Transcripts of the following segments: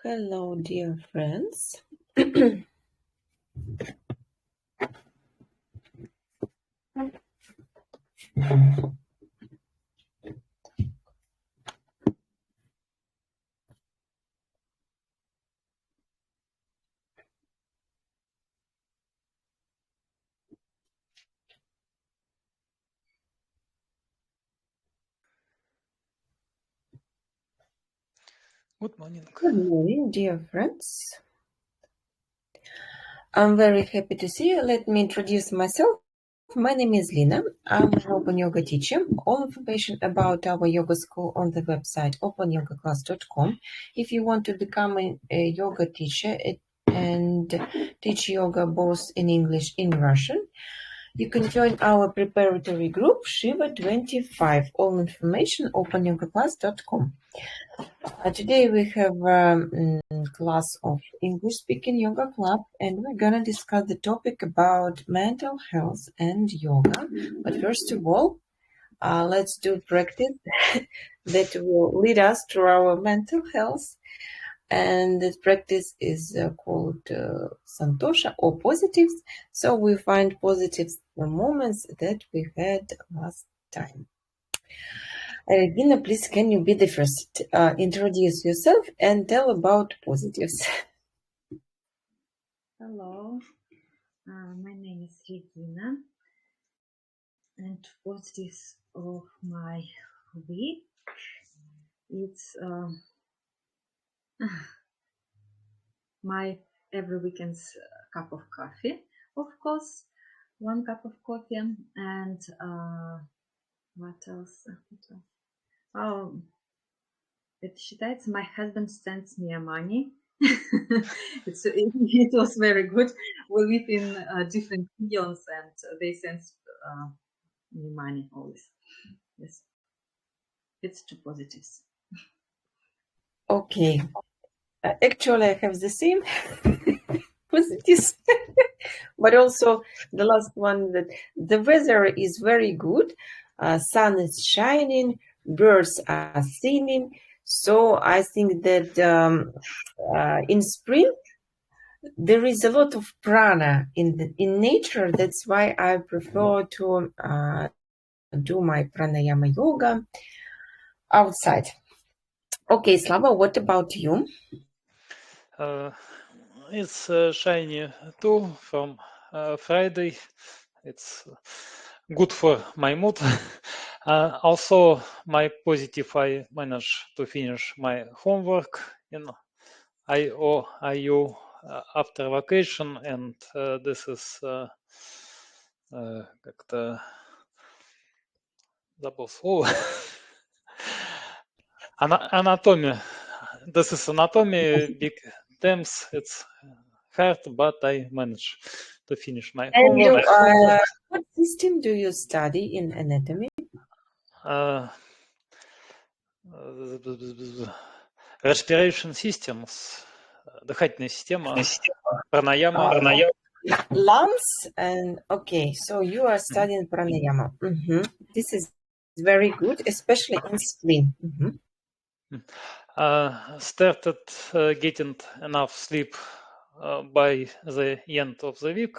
Hello, dear friends. Good morning. Good morning, dear friends. I'm very happy to see you. Let me introduce myself. My name is Lina. I'm an open yoga teacher. All information about our yoga school on the website opanyogaclass.com. If you want to become a yoga teacher and teach yoga both in English and Russian, you can join our preparatory group Shiva 25. All information opanyogaclass.com. Today we have class of English speaking yoga club, and we're gonna discuss the topic about mental health and yoga. But first of all, let's do practice that will lead us to our mental health. And this practice is called Santosha or positives. So we find positives the moments that we had last time. Regina, please, can you be the first? Introduce yourself and tell about positives. Hello, my name is Regina, and positives of my week, it's my every weekend's cup of coffee, of course, 1 cup of coffee, and what else? Oh, it считается, my husband sends me money. It was very good. We live in different regions, and they send me money always. Yes, it's two positives. Okay. Actually, I have the same positives, but also the last one that the weather is very good. Sun is shining, birds are singing. So I think that in spring there is a lot of prana in nature. That's why I prefer to do my pranayama yoga outside. Okay, Slava, what about you? It's shiny too from Friday. It's good for my mood. Also, my positive, I managed to finish my homework in IU after vacation, and this is как-то забыл слово. Anatomy. This is anatomy, big terms. It's hard, but I managed to finish my homework. What system do you study in anatomy? Respiration systems, дыхательная система, пранаяма. Lungs and okay, so you are studying pranayama. This is very good, especially in spleen. Started getting enough sleep by the end of the week,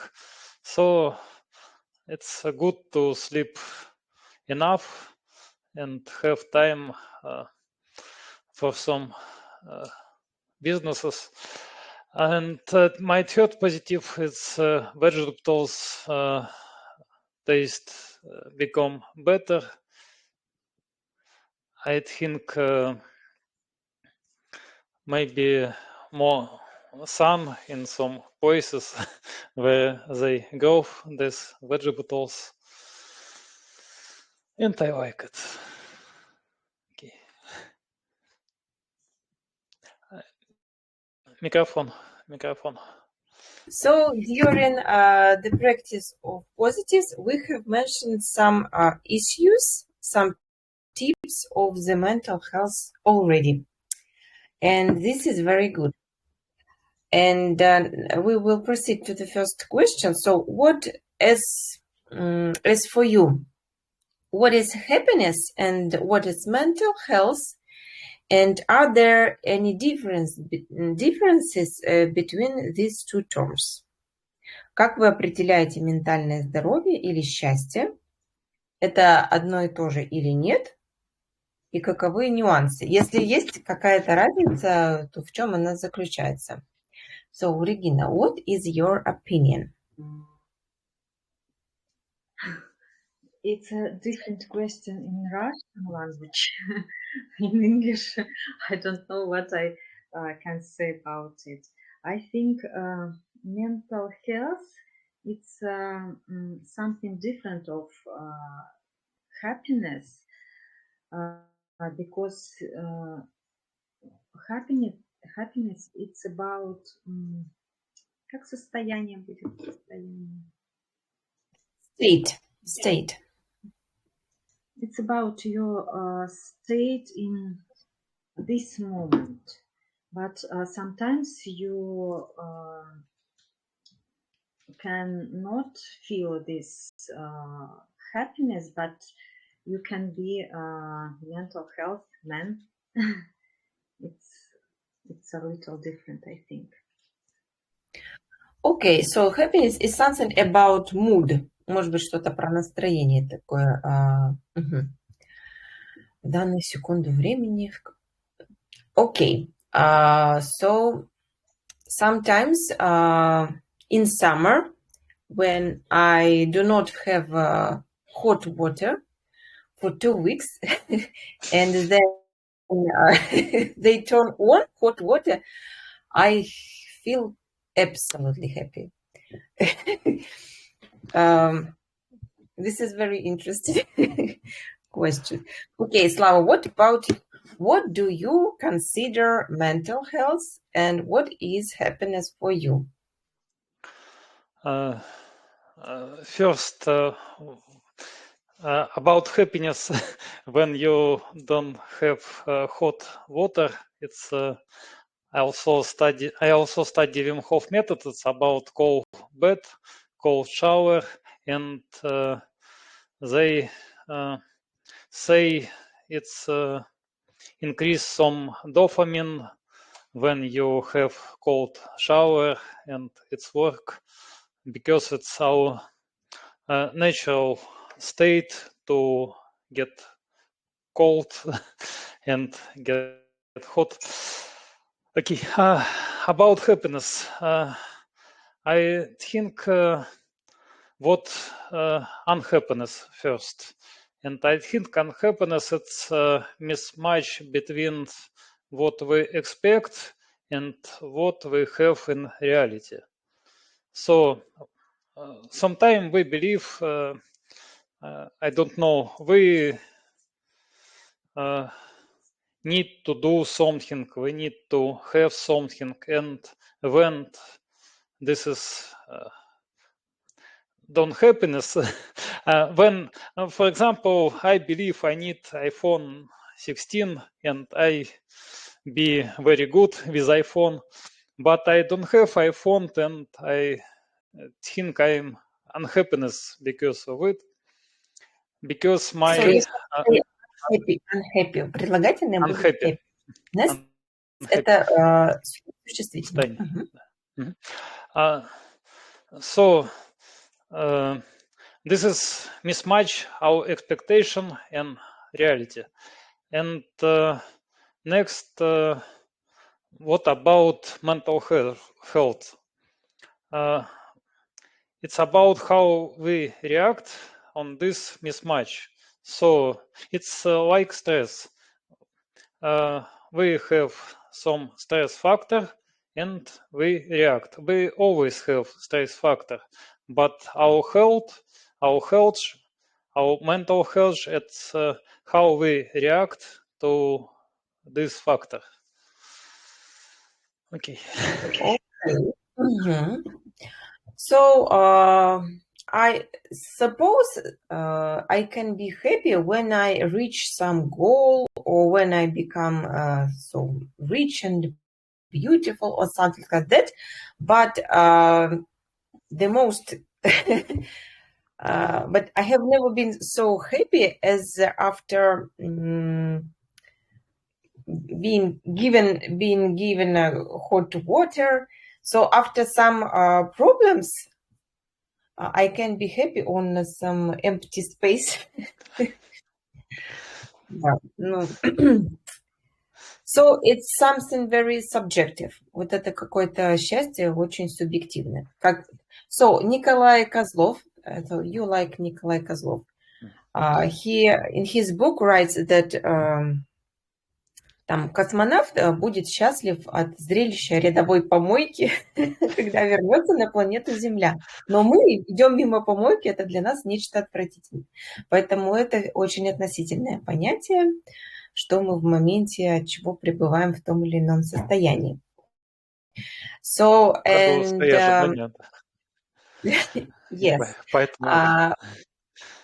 so it's good to sleep enough and have time for some businesses. And my third positive is vegetables taste become better. I think maybe more sun in some places where they grow these vegetables, and I like it. Okay. Microphone. So during the practice of positives, we have mentioned some issues, some tips of the mental health already, and this is very good. And we will proceed to the first question. So, what is for you? What is happiness and what is mental health? And are there any differences between these two terms? Как вы определяете ментальное здоровье или счастье? Это одно и то же или нет? И каковы нюансы? Если есть какая-то разница, то в чем она заключается? So, Regina, what is your opinion? It's a different question in Russian language. In English, I don't know what I can say about it. I think mental health, it's something different of happiness, because happiness, it's about как состояние будет состояние? State. It's about your state in this moment, but sometimes you cannot feel this happiness, but you can be mental health man. It's a little different, I think. Okay, so happiness is something about mood. Может быть, что-то про настроение такое. В данную секунду времени. Okay, so sometimes in summer, when I do not have hot water for 2 weeks, and then they turn on hot water, I feel absolutely happy. This is very interesting question. Okay, Slava, what do you consider mental health and what is happiness for you? First, about happiness, when you don't have hot water, it's I also study Wim Hof method. It's about cold bath, cold shower, and they say it's increase some dopamine when you have cold shower, and it's work because it's our natural state to get cold and get hot. Okay, about happiness, I think what unhappiness first, and I think unhappiness it's a mismatch between what we expect and what we have in reality. So sometimes we believe, I don't know, we need to do something, we need to have something, and when this is don't happiness, when, for example, I believe I need iPhone 16 and I be very good with iPhone, but I don't have iPhone and I think I'm unhappiness because of it, because my unhappy. Прилагательное будет unhappy. happiness. Это существительное. So this is mismatch our expectation and reality. And next, what about mental health? It's about how we react on this mismatch. So it's like stress. We have some stress factor and we react. We always have stress factor, but our mental health, it's how we react to this factor. Okay. So I suppose I can be happy when I reach some goal or when I become so rich and beautiful or something like that. But the most, but I have never been so happy as after being given hot water. So after some problems, I can be happy on some empty space. Да, ну, so it's something very subjective. Вот это какое-то счастье очень субъективное. So Николай Козлов, you like Николай Козлов. He in his book writes that там космонавт будет счастлив от зрелища рядовой помойки, когда вернется на планету Земля. Но мы идем мимо помойки, это для нас нечто отвратительное. Поэтому это очень относительное понятие, что мы в моменте, от чего пребываем в том или ином состоянии. So, and yes,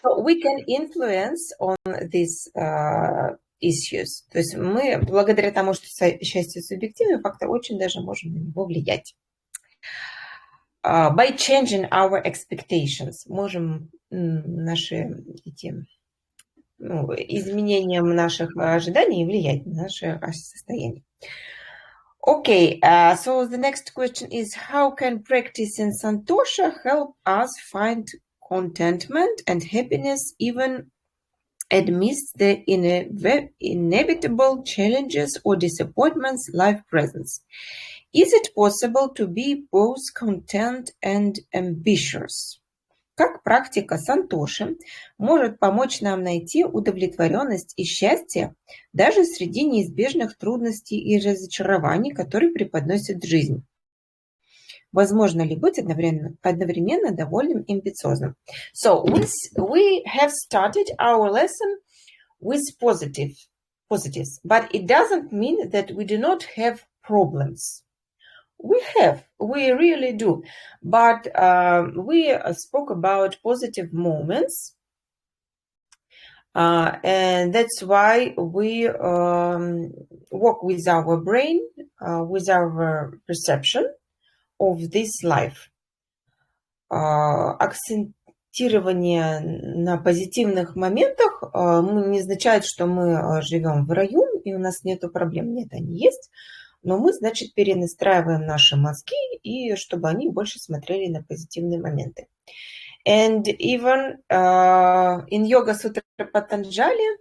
so we can influence on these issues. То есть мы, благодаря тому, что счастье субъективный фактор, очень даже можем на него влиять. By changing our expectations, можем наши изменением наших ожиданий влиять на наше состояние. Okay, so the next question is, how can practicing Santosha help us find contentment and happiness even amidst the inevitable challenges or disappointments life presents? Is it possible to be both content and ambitious? Как практика сантоши может помочь нам найти удовлетворенность и счастье даже среди неизбежных трудностей и разочарований, которые преподносит жизнь? Возможно ли быть одновременно довольным и амбициозным? So we have started our lesson with positives, but it doesn't mean that we do not have problems. We really do. But we spoke about positive moments. And that's why we work with our brain, with our perception of this life. Акцентирование на позитивных моментах не означает, что мы живем в раю и у нас нету проблем. Нет, они есть. Но мы, значит, перенастраиваем наши мозги, и чтобы они больше смотрели на позитивные моменты. And even in Yoga Sutra Patanjali,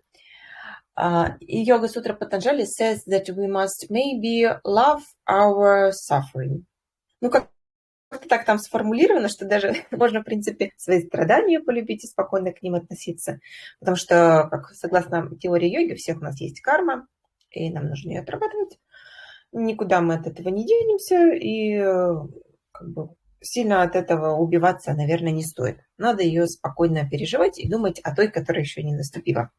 says that we must maybe love our suffering. Ну, как-то так там сформулировано, что даже можно, в принципе, свои страдания полюбить и спокойно к ним относиться. Потому что, как согласно теории йоги, у всех у нас есть карма, и нам нужно ее отрабатывать. Никуда мы от этого не денемся, и как бы сильно от этого убиваться, наверное, не стоит. Надо ее спокойно переживать и думать о той, которая еще не наступила.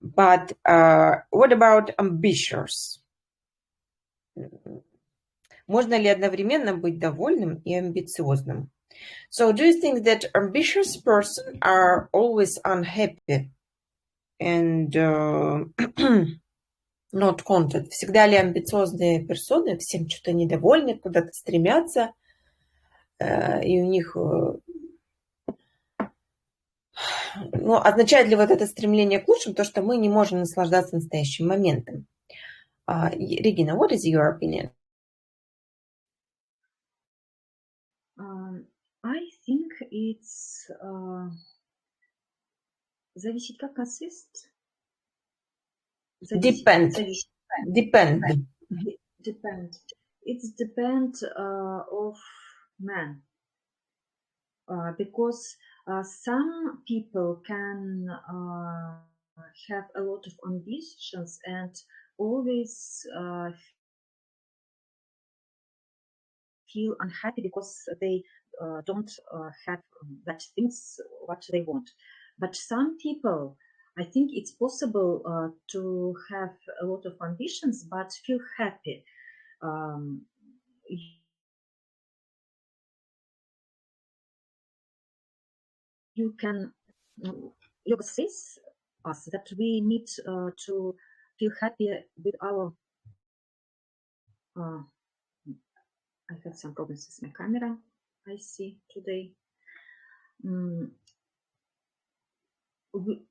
But what about ambitious? Можно ли одновременно быть довольным и амбициозным? So do you think that ambitious person are always unhappy and not content? Всегда ли амбициозные персоны всем что-то недовольны, куда-то стремятся, и у них... Ну, означает ли вот это стремление к лучшему то, что мы не можем наслаждаться настоящим моментом? Regina, what is your opinion? I think it's зависит как consist. Depend. It's depend of man, because some people can have a lot of ambitions and always feel unhappy because they don't have that things what they want. But some people, I think it's possible to have a lot of ambitions but feel happy. You can, yoga says us that we need to feel happy with our I have some problems with my camera, I see today.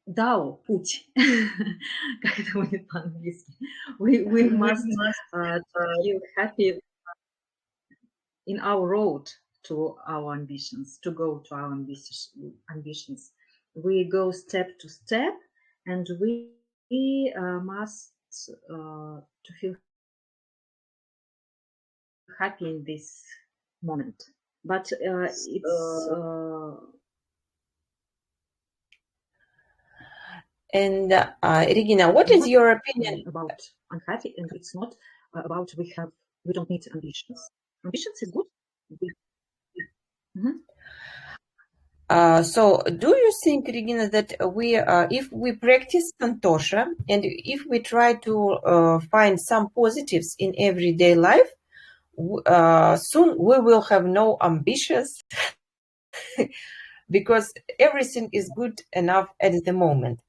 Дао, путь. Как это будет по-английски? We must feel happy in our road to our ambitions, to go to our ambitions. We go step to step, and we must to feel happy in this moment. But it's And Regina, what is your opinion? About unhappy, and it's not about we don't need ambitions. Ambitions is good. So, do you think, Regina, that if we practice Santosha and if we try to find some positives in everyday life, soon we will have no ambitions because everything is good enough at the moment.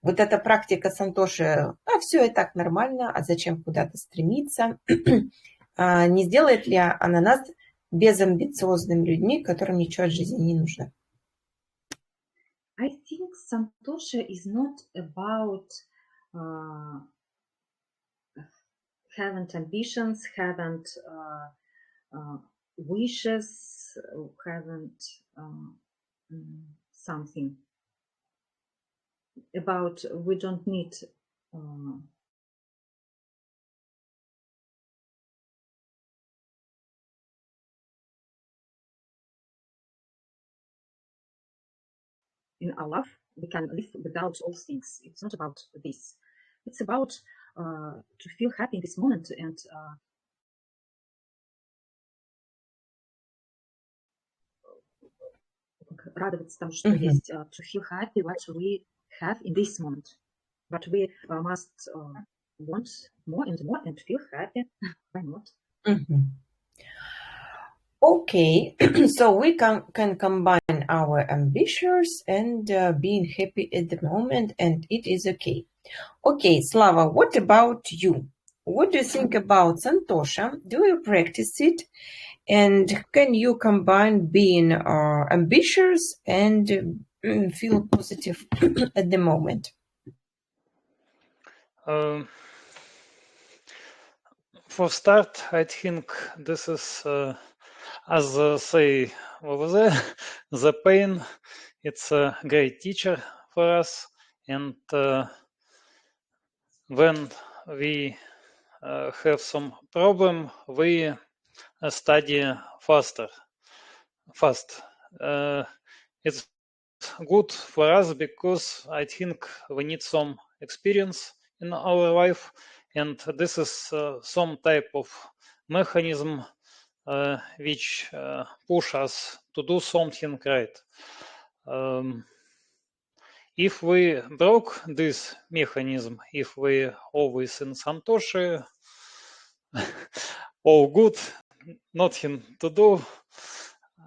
Вот эта практика Сантоши, все и так нормально, а зачем куда-то стремиться? Не сделает ли она нас безамбициозными людьми, которым ничего от жизни не нужно? I think Santosha is not about having ambitions, having wishes, having something. About we don't need in our life, we can live without all things. It's not about this. It's about to feel happy in this moment and радоваться тому, что есть, to feel happy what we have in this moment. But we must want more and more and feel happy. Why not? Okay, so we can combine our ambitions and being happy at the moment, and it is okay. Okay, Slava, what about you? What do you think about Santosha? Do you practice it? And can you combine being ambitious and feel positive at the moment? For start, I think this is, as say over there, the pain. It's a great teacher for us, and when we have some problem, we study fast. It's good for us because I think we need some experience in our life, and this is some type of mechanism which push us to do something right. If we broke this mechanism, if we always in Santosha, all good, nothing to do,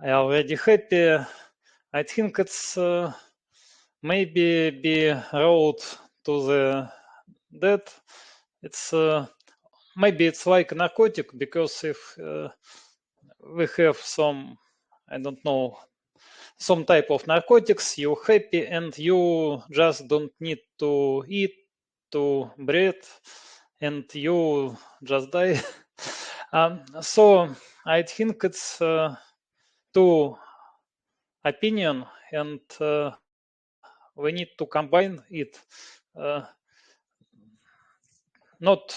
I already happy, I think it's maybe be road to the death. It's maybe it's like a narcotic, because if we have some, I don't know, some type of narcotics, you're happy and you just don't need to eat, to breathe, and you just die. So I think it's two opinion, and we need to combine it. Not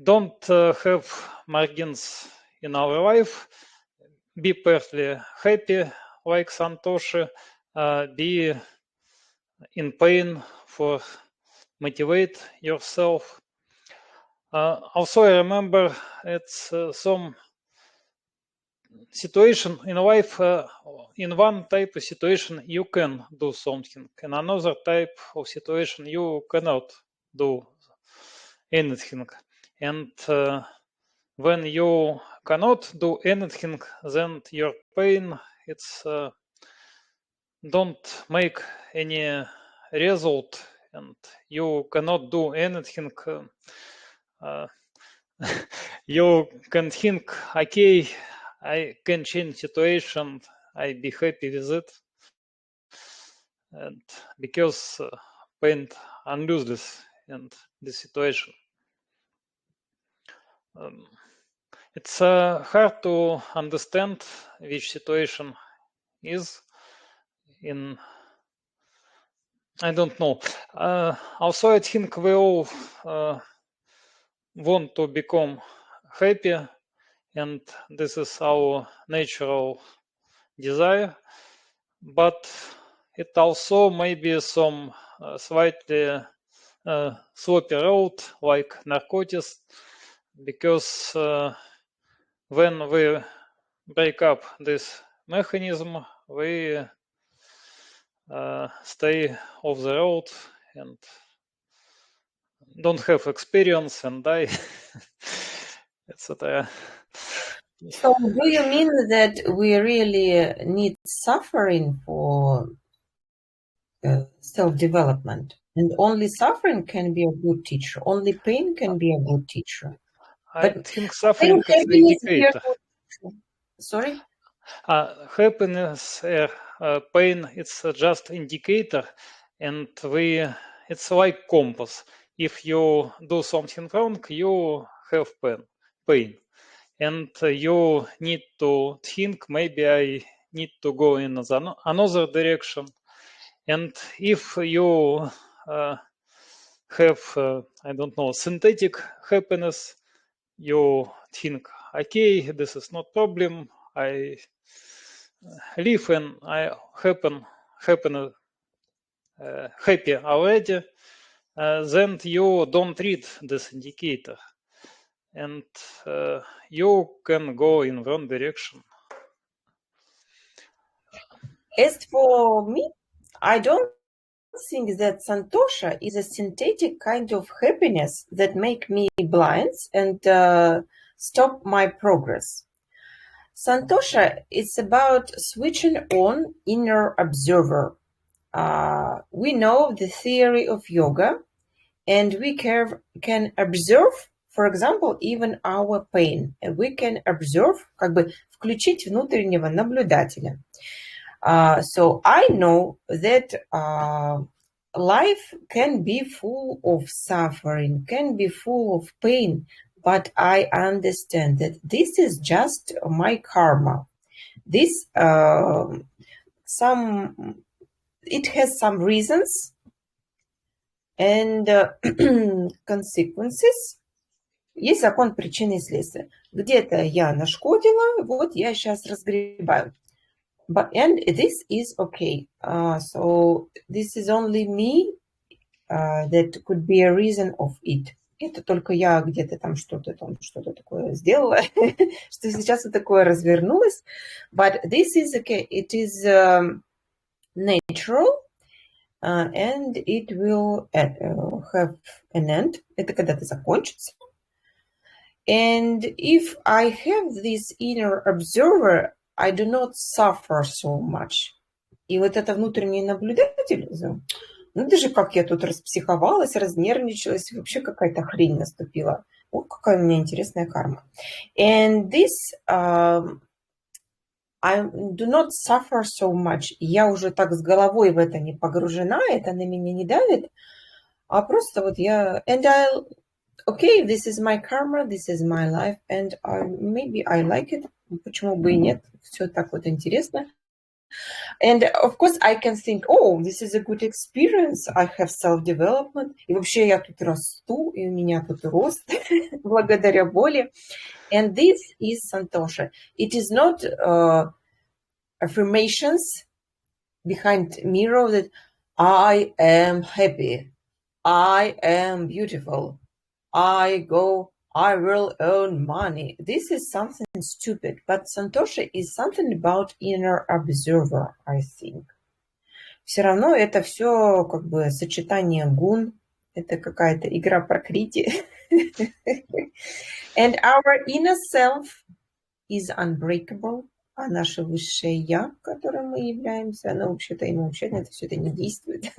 don't have margins in our life. Be perfectly happy like Santosha. Be in pain for motivate yourself. Also, I remember it's some situation in life. In one type of situation, you can do something. In another type of situation, you cannot do anything. And when you cannot do anything, then your pain, it's don't make any result, and you cannot do anything. You can think, okay, I can change situation, I be happy with it, and because pain unuseless in this situation. It's hard to understand which situation is in, I don't know. Also, I think we all want to become happy, and this is our natural desire, but it also may be some slightly sloppy road like narcotics, because when we break up this mechanism, we stay off the road and don't have experience and die, etc. So do you mean that we really need suffering for self-development? And only suffering can be a good teacher. Only pain can be a good teacher. I But think suffering is an happiness indicator. Sorry? Happiness, pain, it's just indicator, and it's like compass. If you do something wrong, you have pain, and you need to think, maybe I need to go in another direction. And if you have, I don't know, synthetic happiness, you think, okay, this is not problem, I live and I happy already, then you don't read this indicator, and you can go in wrong direction. As for me, I don't think that santosha is a synthetic kind of happiness that make me blind and stop my progress. Santosha is about switching on inner observer. We know the theory of yoga, and we can observe, for example, even our pain. And we can observe, как бы включить внутреннего наблюдателя. So I know that life can be full of suffering, can be full of pain, but I understand that this is just my karma. This it has some reasons and consequences. Есть закон причины и следствия. Где-то я нашкодила, вот я сейчас разгребаю. And this is okay. So this is only me that could be a reason of it. Это только я где-то там что-то такое сделала, что сейчас вот такое развернулось. But this is okay. It is natural, and it will have an end. Это когда-то закончится. And if I have this inner observer, I do not suffer so much. И вот это внутренний наблюдатель, ну даже как я тут распсиховалась, разнервничалась, вообще какая-то хрень наступила. О, какая у меня интересная карма. And this, I do not suffer so much. Я уже так с головой в это не погружена, это на меня не давит, а просто вот я... And okay, this is my karma, this is my life, and maybe I like it. Почему бы и нет? Все так вот интересно. And of course I can think, oh, this is a good experience, I have self-development. И вообще я тут расту, и у меня тут рост благодаря боли. And this is santosha. It is not affirmations behind mirror that I am happy, I am beautiful, I will earn money. This is something stupid, but santosha is something about inner observer, I think. Все равно это все как бы сочетание гун, это какая-то игра прокрити. And our inner self is unbreakable, а наше высшее я, которым мы являемся, оно вообще-то ему вообще на это все это не действует.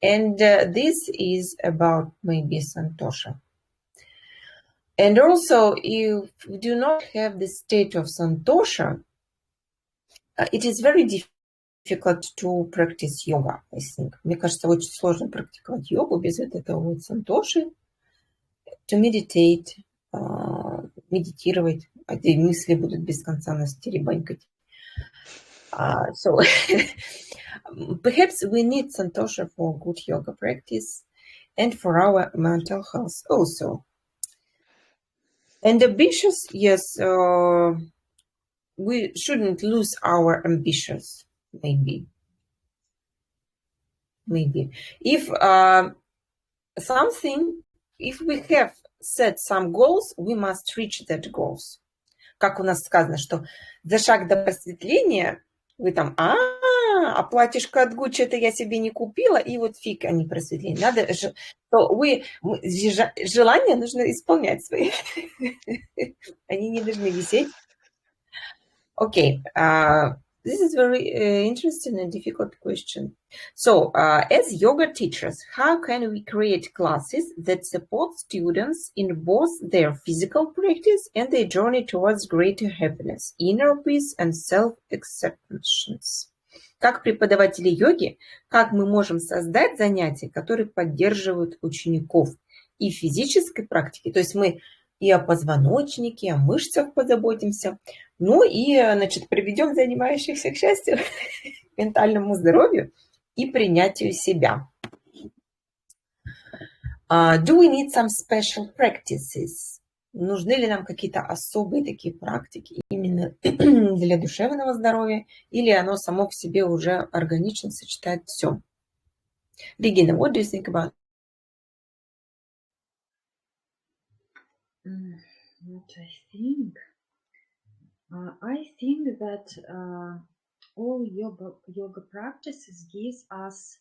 And this is about maybe santosha. And also, if we do not have the state of santosha, it is very difficult difficult to practice yoga, I think. Мне кажется, очень сложно практиковать йогу без этого вот сантоши. To meditate, медитировать. Эти мысли будут без конца нас теребанькать. So perhaps we need santosha for good yoga practice and for our mental health also. And ambitious, yes, we shouldn't lose our ambitions, maybe. If if we have set some goals, we must reach that goals. Как у нас сказано, что за шаг до просветления вы там, платьишко от Гуччи это я себе не купила, и вот фиг, а не просветление. Надо, желания нужно исполнять свои. Они не должны висеть. Okay, this is very interesting and difficult question. So, as yoga teachers, how can we create classes that support students in both their physical practice and their journey towards greater happiness, inner peace, and self-acceptance? Как преподаватели йоги, как мы можем создать занятия, которые поддерживают учеников и в физической практике, то есть мы и о позвоночнике, и о мышцах позаботимся, ну и, значит, приведем занимающихся к счастью, к ментальному здоровью и принятию себя. Do we need some special practices? Нужны ли нам какие-то особые такие практики именно для душевного здоровья, или оно само в себе уже органично сочетает все? Regina, what do you think about? What I think? I think that all yoga practices gives us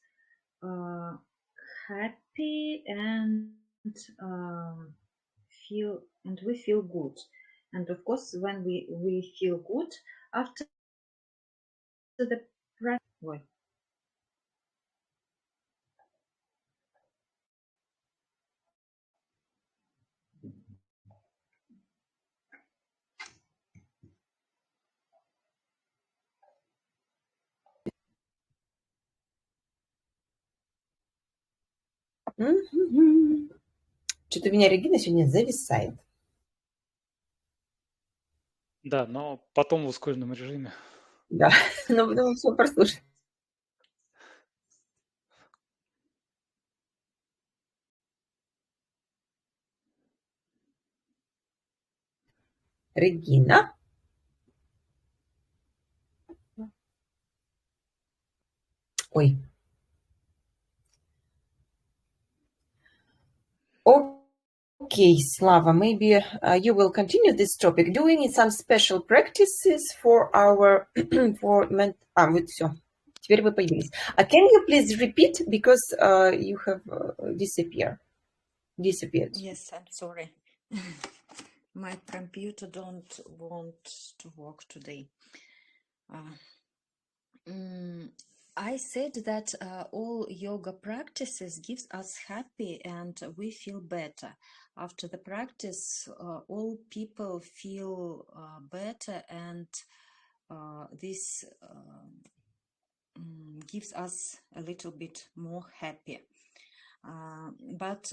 happy and we feel good. And of course, when we feel good after the practice. Что-то у меня Регина сегодня зависает. Да, но потом в ускоренном режиме. Да, но потом все прослушать. Регина? Ой. Okay, Slava, maybe you will continue this topic. Do we need some special practices for our вот все. Теперь вы появились. Can you please repeat because you have disappeared? Yes, I'm sorry. My computer don't want to work today. I said that all yoga practices gives us happy and we feel better. After the practice, all people feel better, and this gives us a little bit more happy. But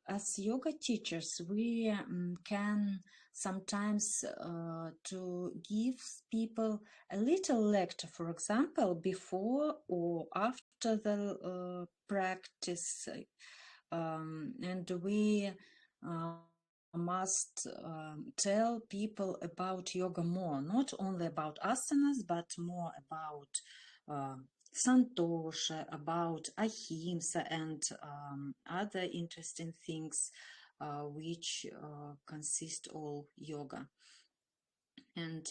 as yoga teachers, we can sometimes to give people a little lecture, for example, before or after the practice, and we must tell people about yoga more, not only about asanas, but more about Santosha, about ahimsa, and other interesting things which consist all yoga. And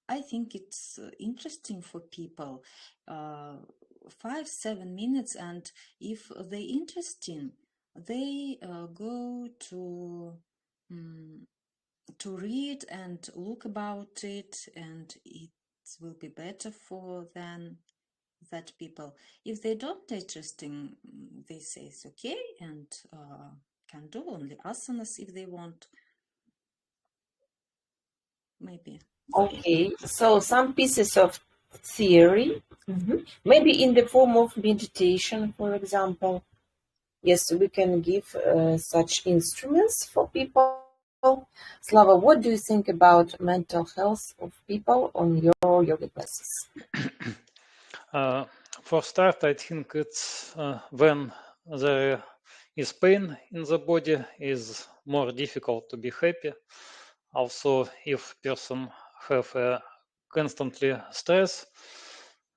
I think it's interesting for people, 5-7 minutes, and if they're interesting, they go to read and look about it, and it will be better for them. That people, if they don't interesting, they say it's okay and can do only asanas if they want, maybe. Okay, so some pieces of theory. Maybe in the form of meditation, for example. Yes, we can give such instruments for people. Slava, what do you think about mental health of people on your yoga classes? For start, I think it's when there is pain in the body, is more difficult to be happy. Also, if person have constantly stress,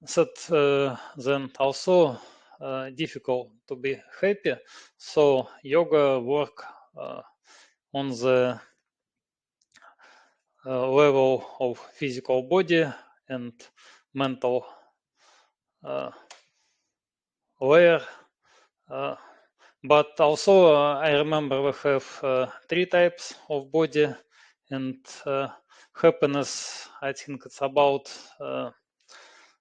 that then also difficult to be happy. So yoga work on the level of physical body and mental layer. But also I remember we have 3 types of body, and happiness, I think it's about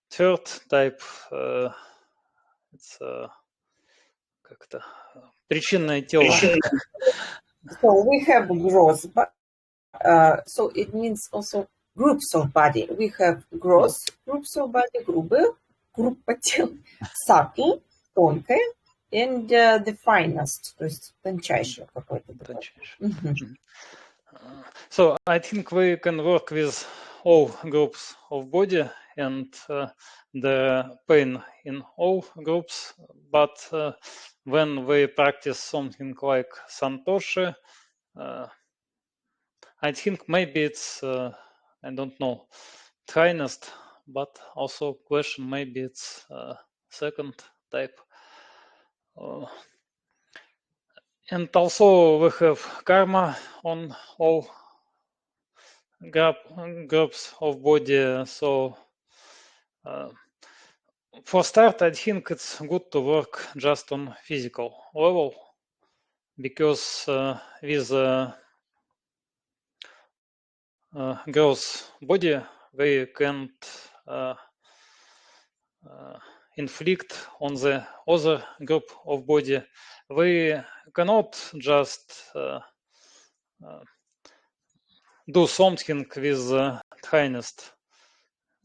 third type. It's как-то причинное тело. So we have gross, so it means also groups of body. We have gross groups of body, группа тел, subtle, тонкое, and the finest, то есть тончайшее какое-то. So I think we can work with all groups of body and the pain in all groups, but when we practice something like Santoshi, I think maybe it's, I don't know, finest, but also question maybe it's second type. And also we have karma on all groups of body. So for start, I think it's good to work just on physical level, because with gross body we can't inflict on the other group of body. We cannot just do something with the tiniest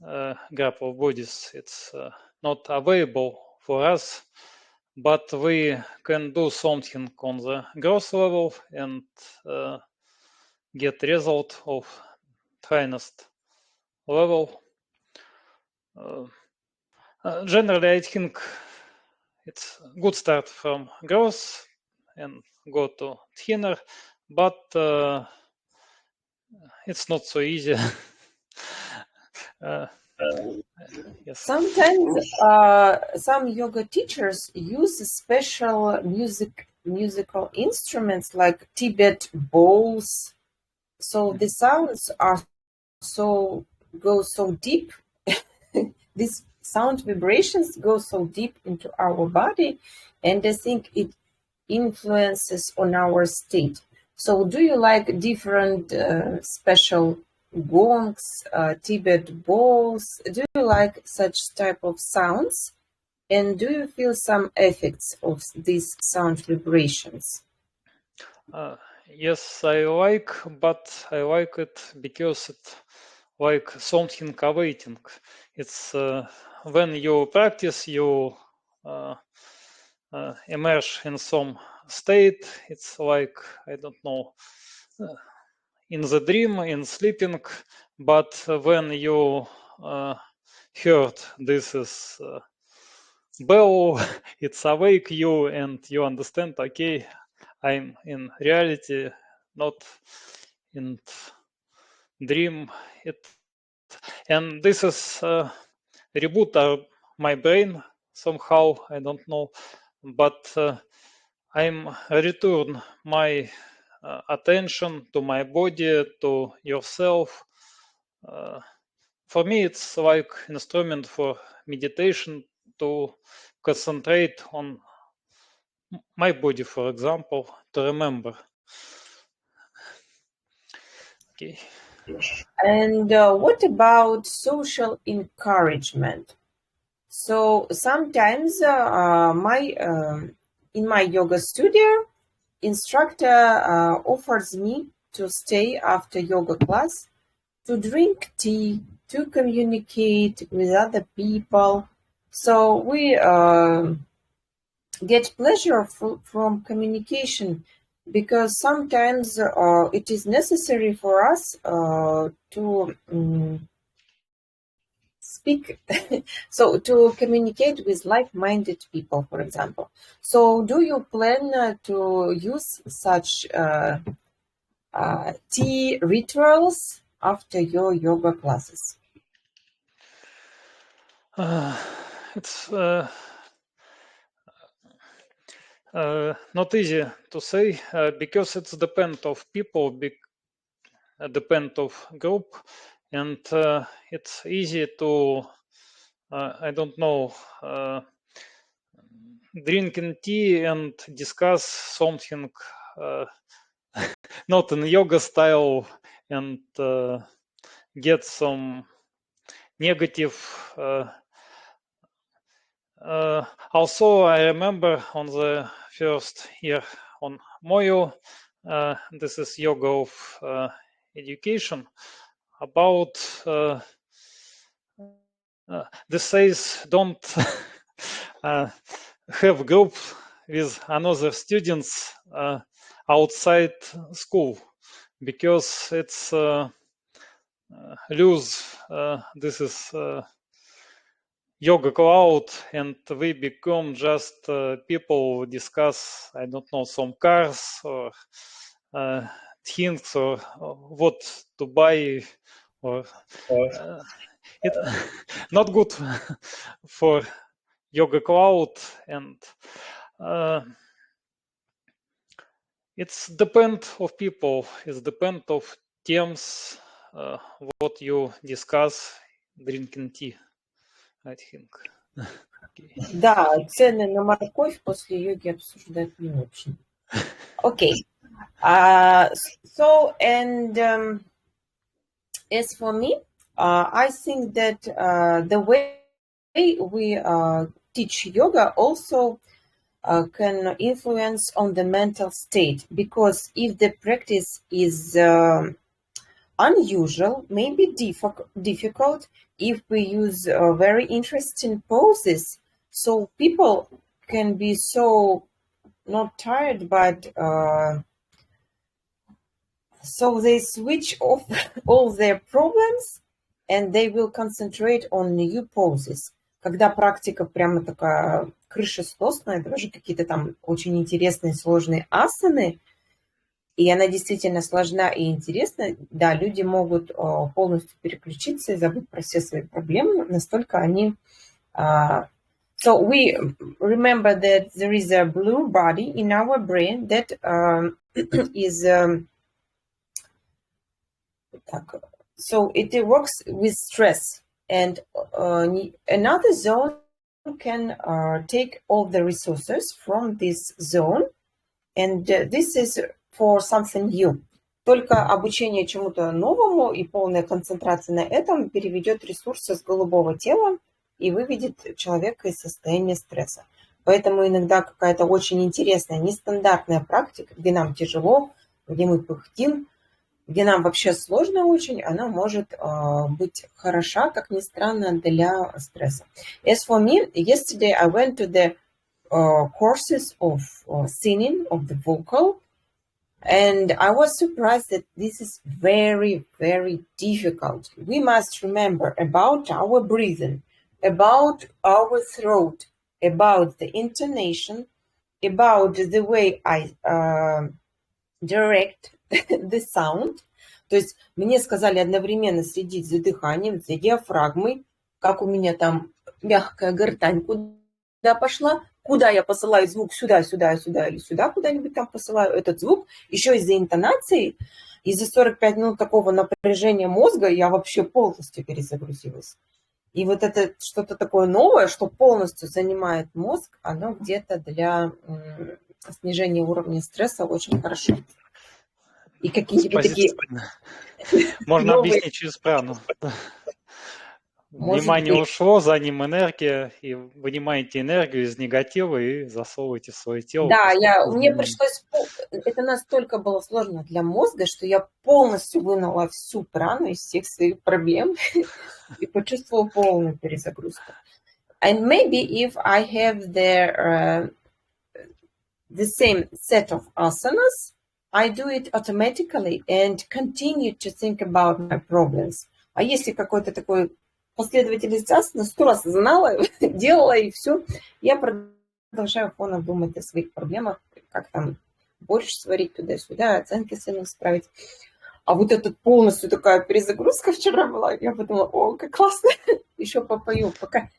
group of bodies. It's not available for us, but we can do something on the gross level and get result of tiniest level. Generally, I think it's good start from gross and go to thinner, but it's not so easy. Yes. Sometimes some yoga teachers use special musical instruments like Tibet bowls. So the sounds go so deep. These sound vibrations go so deep into our body, and I think it influences on our state. So do you like different special gongs, Tibet bowls? Do you like such type of sounds? And do you feel some effects of these sound vibrations? Yes, I like, but I like it because it's like something awaiting. It's when you practice, you emerge in some state. It's like, I don't know, in the dream, in sleeping, but when you heard this is bell, it's awake you and you understand, okay, I'm in reality, not in dream. And this is reboot my brain somehow, I don't know, but I'm return my attention to my body, to yourself. For me, it's like instrument for meditation to concentrate on my body, for example, to remember. Okay. And what about social encouragement? So sometimes in my yoga studio, instructor offers me to stay after yoga class to drink tea to communicate with other people. So we get pleasure from communication, because sometimes it is necessary for us to speak, so to communicate with like-minded people, for example. So do you plan to use such tea rituals after your yoga classes? It's not easy to say because it's depend of people, depend of group, and it's easy to I don't know, drinking tea and discuss something not in yoga style and get some negative. Also, I remember on the first year on Moyo, this is yoga of education, about this says don't have group with another students outside school, because it's lose this is yoga cloud, and we become just people discuss, I don't know, some cars or things or what to buy, or it not good for yoga cloud. And it's depend of people, it's depend of themes, what you discuss drinking tea, I think. Okay. Да, цены на морковь после йоги обсуждать не очень. Okay. So, and as for me, I think that the way we teach yoga also can influence on the mental state, because if the practice is unusual, maybe difficult, if we use very interesting poses, so people can be so not tired, but so they switch off all their problems and they will concentrate on new poses. Когда практика прямо такая крышесносная, даже какие-то там очень интересные сложные асаны, и она действительно сложна и интересна, да, люди могут полностью переключиться и забыть про все свои проблемы, настолько они... So we remember that there is a blue body in our brain that is... so it works with stress, and another zone can take all the resources from this zone, and this is for something new. Только обучение чему-то новому и полная концентрация на этом переведет ресурсы с голубого тела и выведет человека из состояния стресса. Поэтому иногда какая-то очень интересная, нестандартная практика, где нам тяжело, где мы пыхтим, где нам вообще сложно очень, она может быть хороша, как ни странно, для стресса. As for me, yesterday I went to the courses of singing, of the vocal, and I was surprised that this is very, very difficult. We must remember about our breathing, about our throat, about the intonation, about the way I direct the sound. То есть мне сказали одновременно следить за дыханием, за диафрагмой, как у меня там мягкая гортань куда пошла, куда я посылаю звук, сюда, сюда, сюда или сюда, куда-нибудь там посылаю этот звук. Еще из-за интонации, из-за 45 минут такого напряжения мозга я вообще полностью перезагрузилась. И вот это что-то такое новое, что полностью занимает мозг, оно где-то для снижения уровня стресса очень хорошо. И какие-то такие... Можно объяснить через прану. Может Внимание быть. ушло, за ним энергия, и вынимаете энергию из негатива и засовываете в свое тело, Да, поскольку мне изменения. пришлось, это настолько было сложно для мозга, что я полностью вынула всю прану из всех своих проблем и почувствовала полную перезагрузку. And maybe if I have the same set of asanas, I do it automatically and continue to think about my problems. А если какой-то такой последовательность асана, 100 раз знала, делала и все, я продолжаю фоном думать о своих проблемах, как там борщ сварить туда-сюда, оценки сыну справить. А вот это полностью такая перезагрузка вчера была. Я подумала, о, как классно, еще попою.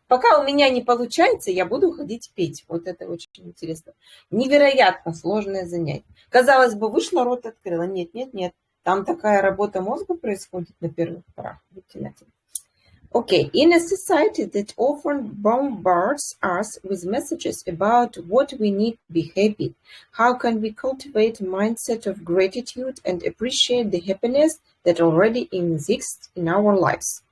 Пока у меня не получается, я буду ходить петь. Вот это очень интересно. Невероятно сложное занятие. Казалось бы, вышла, рот открыла. Нет, нет, нет. Там такая работа мозга происходит на первых порах. Okay, in a society that often bombards us with messages about what we need to be happy, how can we cultivate a mindset of gratitude and appreciate the happiness that already exists in our lives?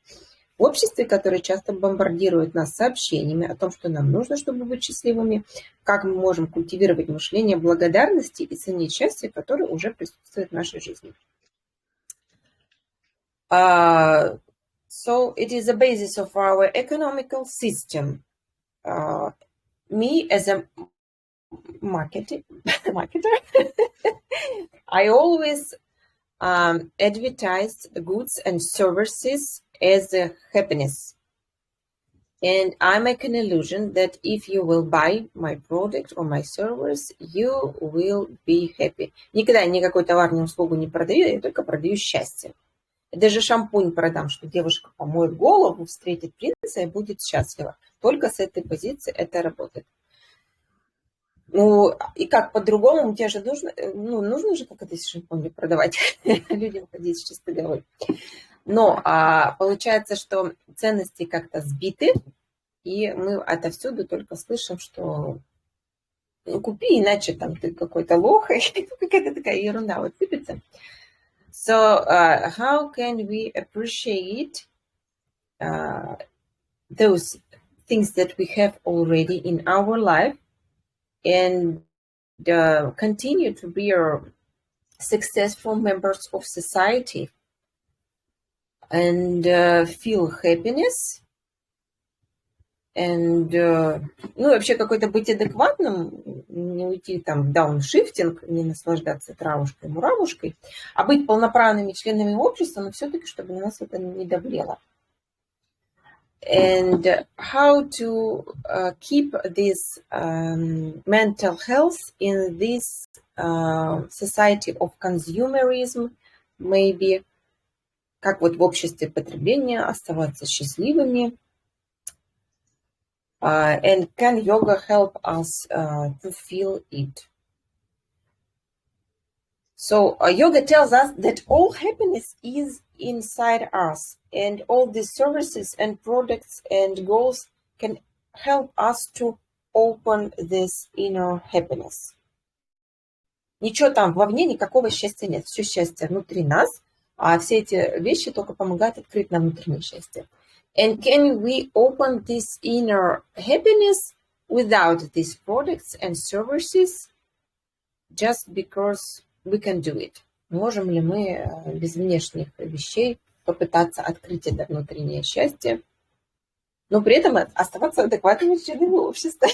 В обществе, которое часто бомбардирует нас сообщениями о том, что нам нужно, чтобы быть счастливыми, как мы можем культивировать мышление благодарности и ценить счастье, которое уже присутствует в нашей жизни. So it is the basis of our economical system. Me as a marketer, I always advertise goods and services as a happiness. And I make an illusion that if you will buy my product or my service, you will be happy. Никогда я никакой товарную услугу не продаю, я только продаю счастье. Даже шампунь продам, что девушка помоет голову, встретит принца и будет счастлива. Только с этой позиции это работает. Ну, и как по-другому, тебе же нужно же как-то шампунь продавать, людям ходить с чистой головой. Но получается, что ценности как-то сбиты, и мы отовсюду только слышим, что купи, иначе там ты какой-то лох, какая-то такая ерунда вот сыпется. So how can we appreciate those things that we have already in our life and continue to be successful members of society and feel happiness and вообще какой-то быть адекватным, не уйти там в дауншифтинг, не наслаждаться травушкой-муравушкой, а быть полноправными членами общества, но все-таки, чтобы на нас это не давлело. And how to keep this mental health in this society of consumerism, maybe, как вот в обществе потребления оставаться счастливыми. And can yoga help us to feel it? So yoga tells us that all happiness is inside us, and all these services and products and goals can help us to open this inner happiness. Ничего там вовне, никакого счастья нет. Все счастье внутри нас, а все эти вещи только помогают открыть нам внутреннее счастье. And can we open this inner happiness without these products and services just because we can do it? Можем ли мы без внешних вещей попытаться открыть это внутреннее счастье, но при этом оставаться адекватными членами общества?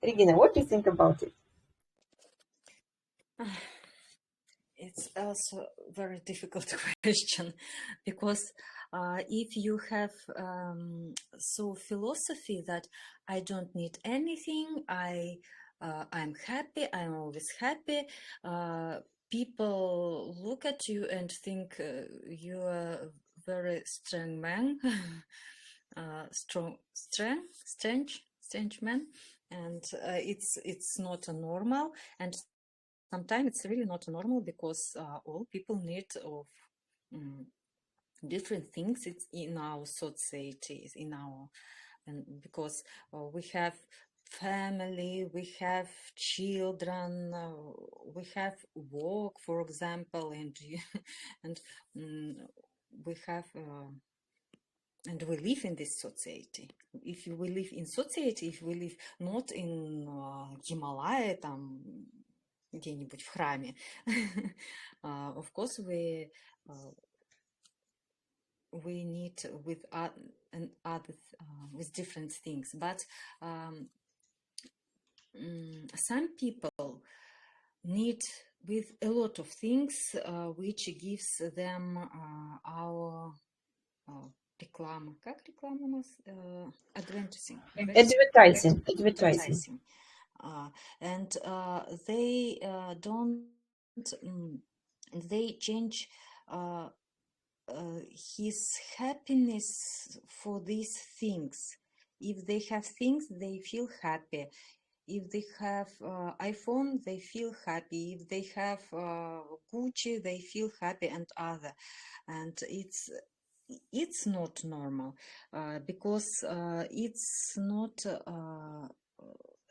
Regina, what do you think about it? It's also a very difficult question because if you have philosophy that I don't need anything, I'm happy, I'm always happy, people look at you and think you're a very strong man, strange man, and it's not a normal, and sometimes it's really not normal because all people need of different things in our society, and because we have family, we have children, we have work, for example, and we have and we live in this society. If we live in society, if we live not in Himalaya, там где-нибудь в храме, of course we need with with different things, but some people need with a lot of things which gives them our реклама. Как реклама у нас? Advertising. Advertising. And they don't, they change his happiness for these things. If they have things, they feel happy. If they have iPhone, they feel happy. If they have Gucci, they feel happy, and other. And it's not normal because it's not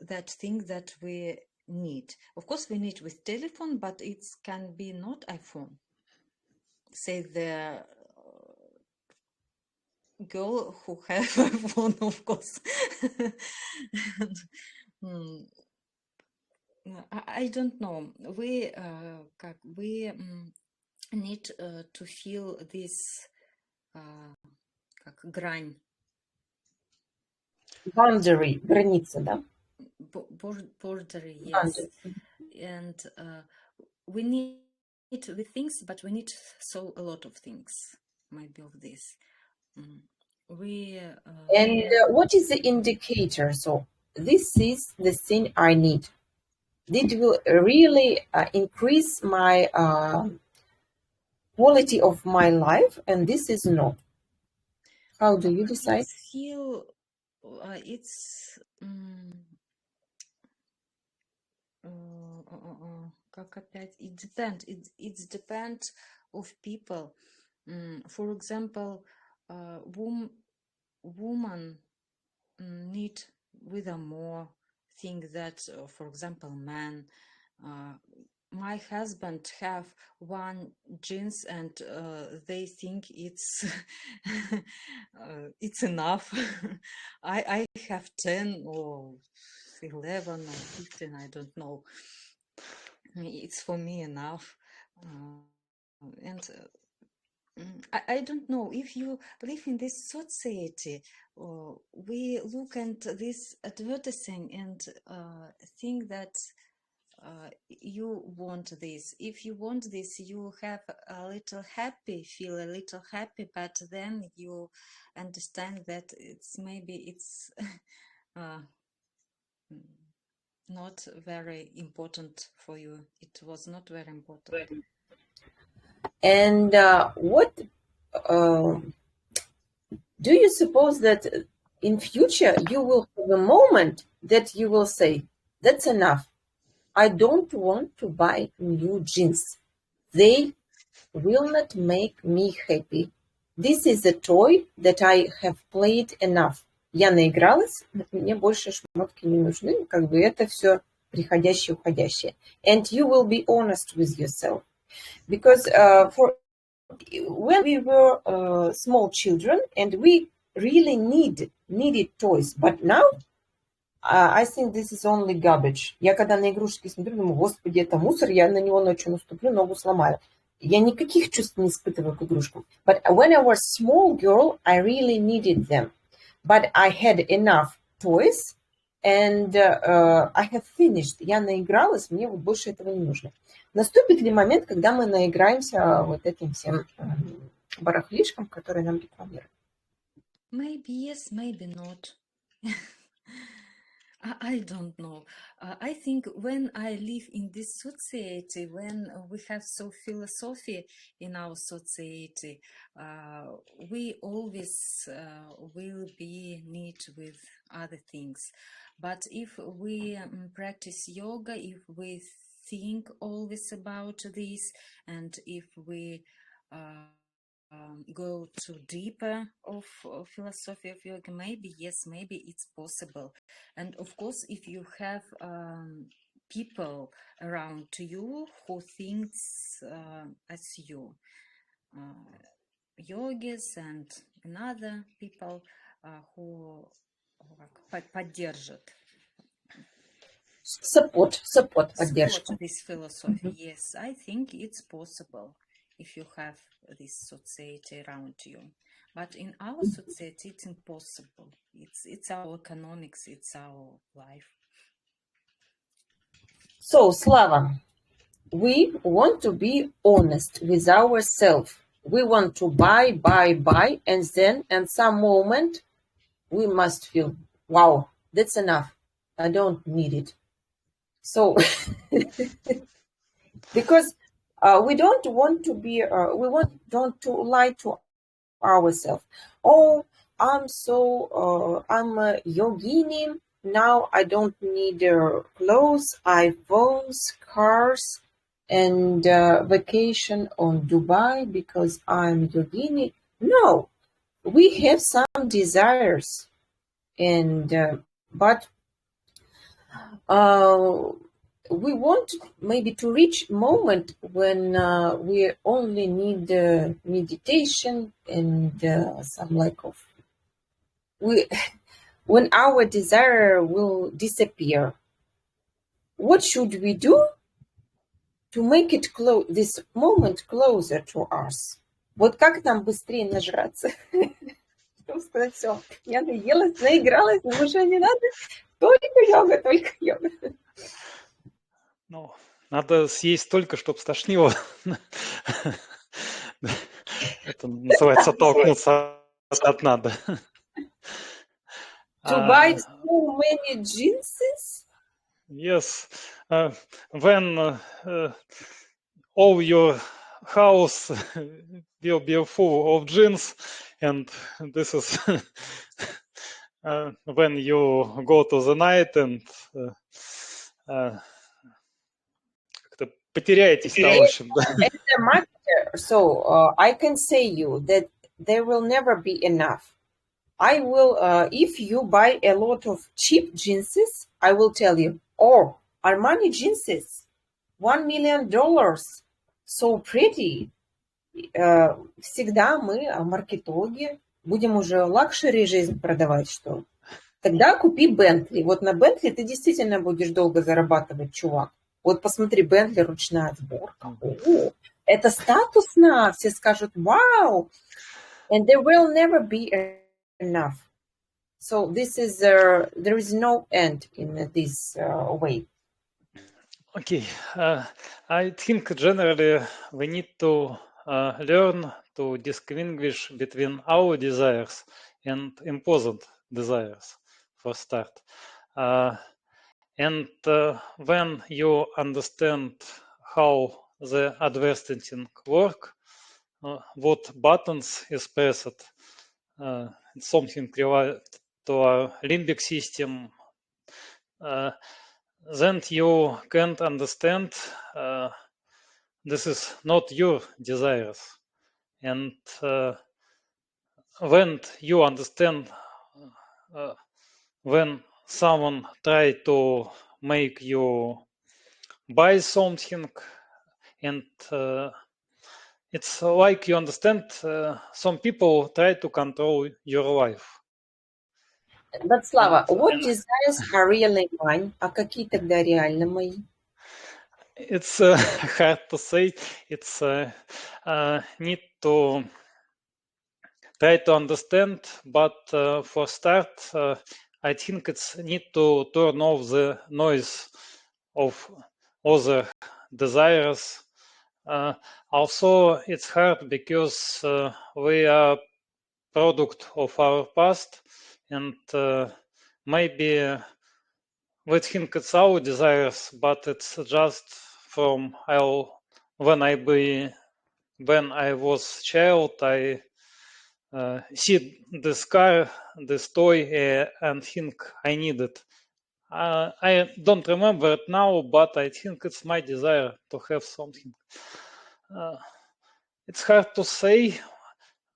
that thing that we need. Of course, we need with telephone, but it can be not iPhone. Say the girl who have iPhone, of course. I don't know. We need to feel this как грань. Boundary, граница, да? Border, yes. And we need the things, but we need so a lot of things, maybe of this. And what is the indicator? So this is the thing I need. It will really increase my quality of my life, and this is not. How do you decide? Как опять? It depends of people. For example, woman need with a more thing that, for example, man. My husband have one jeans and they think it's it's enough. I have 10 or 11 or 15, I don't know. It's for me enough. And I don't know, if you live in this society, we look at this advertising and think that you want this. If you want this, you have a little happy, feel a little happy, but then you understand that it's not very important for you. It was not very important. And what do you suppose that in future you will have a moment that you will say, that's enough. I don't want to buy new jeans. They will not make me happy. This is a toy that I have played enough. Я наигралась, мне больше шмотки не нужны, как бы это все приходящее, уходящее. And you will be honest with yourself. Because when we were small children and we really needed toys, but now I think this is only garbage. Я когда на игрушки смотрю, думаю, господи, это мусор, я на него ночью наступлю, ногу сломаю. Я никаких чувств не испытываю к игрушкам. But when I was a small girl, I really needed them. But I had enough toys, and I have finished. Я наигралась, мне вот больше этого не нужно. Наступит ли момент, когда мы наиграемся вот этим всем барахлишкам, которые нам рекламируют? Maybe yes, maybe not. I don't know. I think when I live in this society, when we have so philosophy in our society, we always will be need with other things. But if we practice yoga, if we think always about this, and if we go to deeper of philosophy of yoga, maybe yes, maybe it's possible. And of course, if you have people around you who thinks as you, yogis and other people who поддержат Support support поддержка. this philosophy. Yes, I think it's possible if you have this society around you. But in our society, it's impossible. It's our economics, it's our life. So, Slava, we want to be honest with ourselves. We want to buy, and then at some moment we must feel, wow, that's enough. I don't need it. So, because we don't want to be, don't to lie to ourselves. Oh, I'm a yogini. Now I don't need clothes, iPhones, cars, and vacation on Dubai because I'm yogini. No, we have some desires, and but we want maybe to reach moment when we only need meditation and some when our desire will disappear. What should we do to make it this moment closer to us? Вот как нам быстрее нажраться? Чтобы сказать, все, я наелась, наигралась, но уже не надо, только йога. Ну, надо съесть столько, чтобы стошнило. Это называется оттолкнуться от надо. To buy so many jeans? Yes. When all your house will be full of jeans, and this is when you go to the night and как-то потеряетесь там, в общем. As a marketer, so I can say you that there will never be enough. I will, if you buy a lot of cheap jeans, I will tell you, oh, Armani jeans, $1 million, so pretty. Всегда мы, маркетологи, будем уже лакшери жизнь продавать, что тогда купи Бентли. Вот на Бентли ты действительно будешь долго зарабатывать, чувак. Вот посмотри, Бентли ручная сборка. О, это статусно, все скажут, вау. And there will never be enough. So this is there is no end in this way. Okay, I think generally we need to learn to distinguish between our desires and imposed desires for start. And when you understand how the advertising work, what buttons is pressed, something related to our limbic system, then you can't understand this is not your desires. And when you understand when someone try to make you buy something, and it's like you understand some people try to control your life. But Slava, what desires are really mine? А какие тогда реально мои? It's hard to say. It's need to try to understand, but for start, I think it's need to turn off the noise of other desires. Also, it's hard because we are product of our past, and maybe we think it's our desires, but it's just from when I was child, I see this car, this toy, and think I need it. I don't remember it now, but I think it's my desire to have something. It's hard to say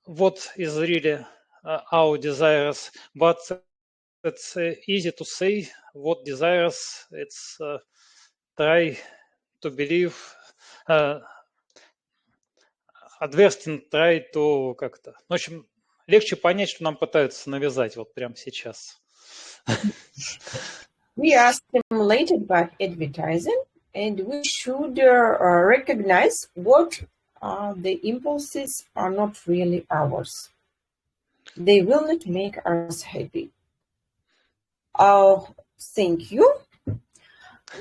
what is really our desires, but it's easy to say what desires. It's try to believe. adversity try to как-то... В общем, легче понять, что нам пытаются навязать вот прямо сейчас. We are stimulated by advertising, and we should recognize what the impulses are not really ours. They will not make us happy. Thank you.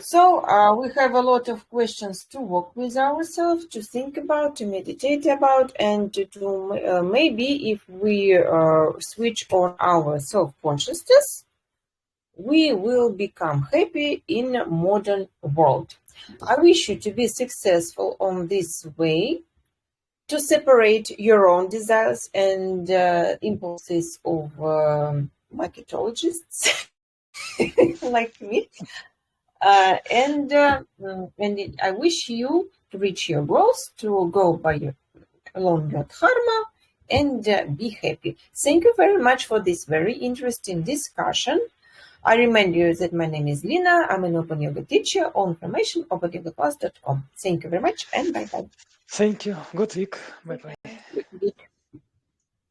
So we have a lot of questions to work with ourselves, to think about, to meditate about, and to maybe if we switch on our self-consciousness, we will become happy in a modern world. I wish you to be successful on this way, to separate your own desires and impulses of marketologists like me. And I wish you to reach your goals, to go by along your dharma, and be happy. Thank you very much for this very interesting discussion. I remind you that my name is Lina. I'm an Open Yoga teacher. All information opanyogaclass.com. Thank you very much and bye-bye. Thank you. Good week. Bye-bye. Good week.